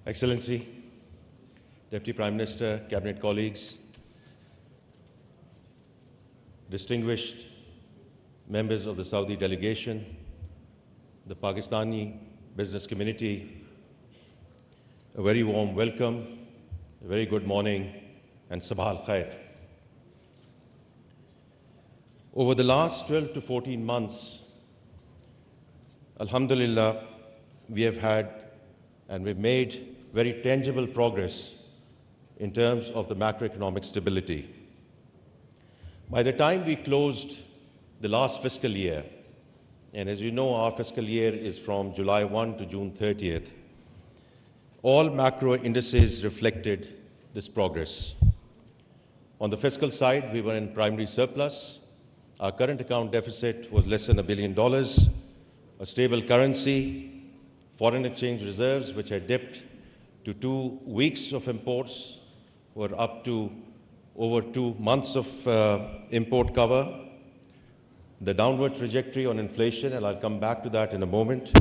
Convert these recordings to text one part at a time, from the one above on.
Excellency, Deputy Prime Minister, Cabinet colleagues, distinguished members of the Saudi delegation, the Pakistani business community, a very warm welcome, a very good morning, and sabah al-khair. Over the last 12 to 14 months, alhamdulillah, we have had and we've made very tangible progress in terms of the macroeconomic stability. By the time we closed the last fiscal year, and as you know, our fiscal year is from July 1 to June 30th, all macro indices reflected this progress. On the fiscal side, we were in primary surplus. Our current account deficit was less than $1 billion, a stable currency, foreign exchange reserves, which had dipped to 2 weeks of imports, were up to over 2 months of import cover. The downward trajectory on inflation, and I'll come back to that in a moment,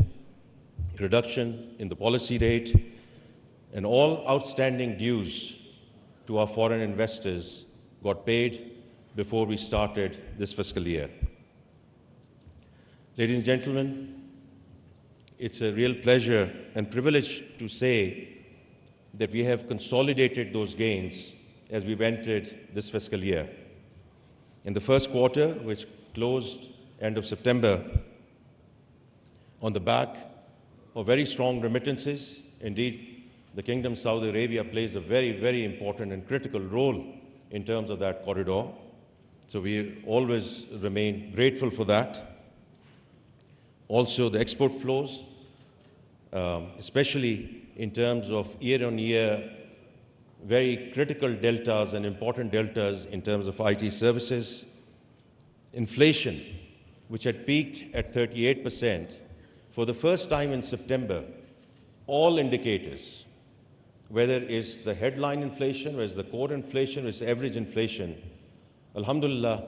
reduction in the policy rate, and all outstanding dues to our foreign investors got paid before we started this fiscal year. Ladies and gentlemen, it's a real pleasure and privilege to say that we have consolidated those gains as we've entered this fiscal year. In the first quarter, which closed end of September, on the back of very strong remittances, indeed, the Kingdom of Saudi Arabia plays a very, very important and critical role in terms of that corridor. So we always remain grateful for that. Also, the export flows, especially in terms of year-on-year, very critical deltas and important deltas in terms of IT services. Inflation, which had peaked at 38%, for the first time in September, all indicators, whether it's the headline inflation, whether it's the core inflation, whether it's average inflation, alhamdulillah,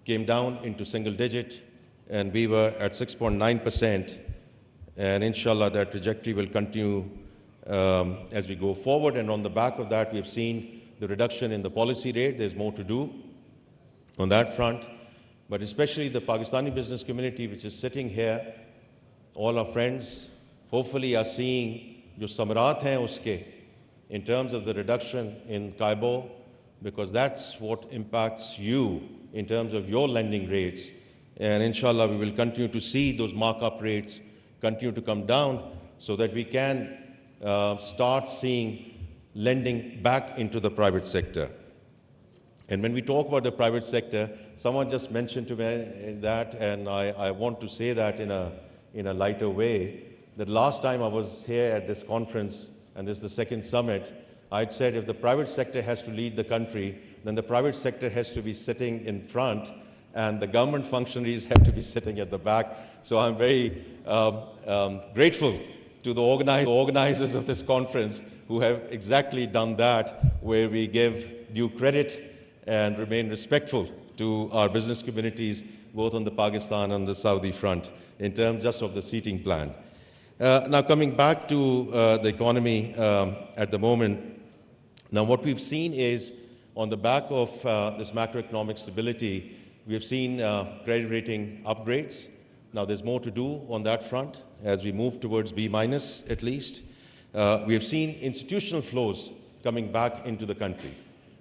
came down into single digit, and we were at 6.9%, and inshallah that trajectory will continue as we go forward. And on the back of that, we've seen the reduction in the policy rate. There's more to do on that front, but especially the Pakistani business community, which is sitting here, all our friends, hopefully are seeing jo samarat hain uske in terms of the reduction in Kaibo, because that's what impacts you in terms of your lending rates. And inshallah, we will continue to see those markup rates continue to come down so that we can start seeing lending back into the private sector. And when we talk about the private sector, someone just mentioned to me that, and I want to say that in a lighter way, that last time I was here at this conference, and this is the second summit, I'd said if the private sector has to lead the country, then the private sector has to be sitting in front, and the government functionaries have to be sitting at the back. So I'm very grateful to the organizers of this conference who have exactly done that, where we give due credit and remain respectful to our business communities, both on the Pakistan and the Saudi front, in terms just of the seating plan. Now coming back to the economy at the moment, now what we've seen is on the back of this macroeconomic stability, we have seen credit rating upgrades. Now there's more to do on that front as we move towards B- at least. We have seen institutional flows coming back into the country,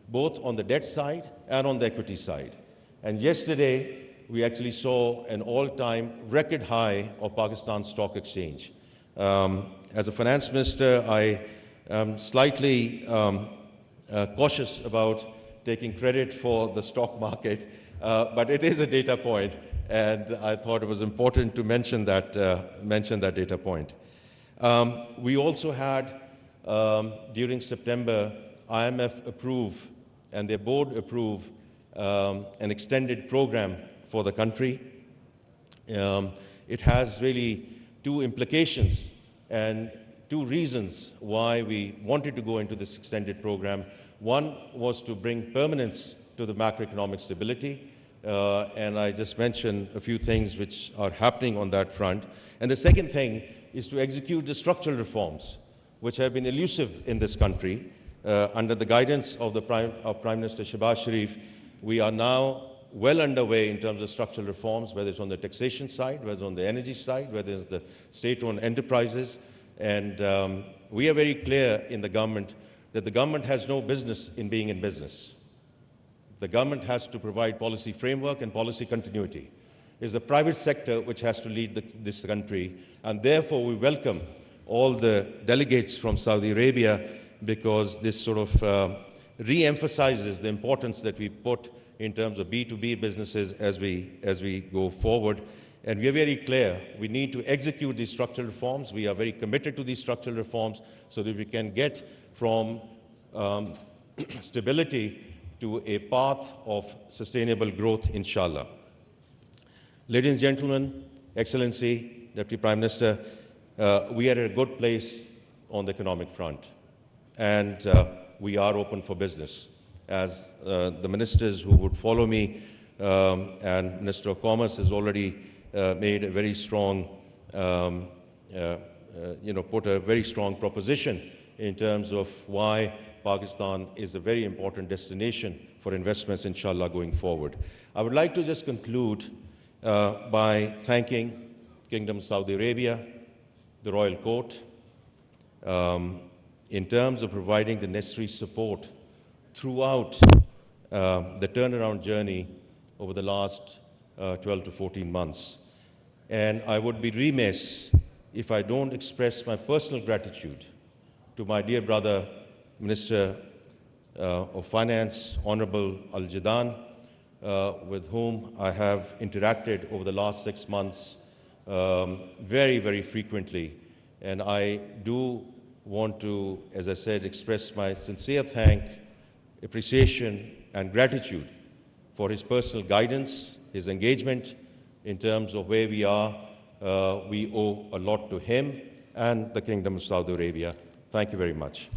both on the debt side and on the equity side. And yesterday, we actually saw an all-time record high of Pakistan Stock Exchange. As a finance minister, I am slightly cautious about taking credit for the stock market, but it is a data point, and I thought it was important to mention that data point. We also had, during September, IMF approve and their board approve an extended program for the country. It has really two implications and two reasons why we wanted to go into this extended program. One was to bring permanence to the macroeconomic stability, and I just mentioned a few things which are happening on that front. And the second thing is to execute the structural reforms which have been elusive in this country. Under the guidance of Prime Minister Shehbaz Sharif, we are now well underway in terms of structural reforms, whether it's on the taxation side, whether it's on the energy side, whether it's the state-owned enterprises. And we are very clear in the government that the government has no business in being in business. The government has to provide policy framework and policy continuity. It's the private sector which has to lead this country, and therefore we welcome all the delegates from Saudi Arabia, because this sort of re-emphasizes the importance that we put in terms of B2B businesses as we go forward. And we are very clear, we need to execute these structural reforms. We are very committed to these structural reforms so that we can get from stability to a path of sustainable growth, inshallah. Ladies and gentlemen, Excellency, Deputy Prime Minister, we are at a good place on the economic front, and we are open for business. As the ministers who would follow me and Minister of Commerce has already made a very strong, put a very strong proposition in terms of why Pakistan is a very important destination for investments, inshallah, going forward. I would like to just conclude by thanking Kingdom Saudi Arabia, the Royal Court, in terms of providing the necessary support throughout the turnaround journey over the last 12 to 14 months. And I would be remiss if I don't express my personal gratitude to my dear brother, Minister of Finance, Honorable Al-Jadaan, with whom I have interacted over the last 6 months very, very frequently. And I do want to, as I said, express my sincere appreciation and gratitude for his personal guidance, his engagement in terms of where we are. We owe a lot to him and the Kingdom of Saudi Arabia. Thank you very much.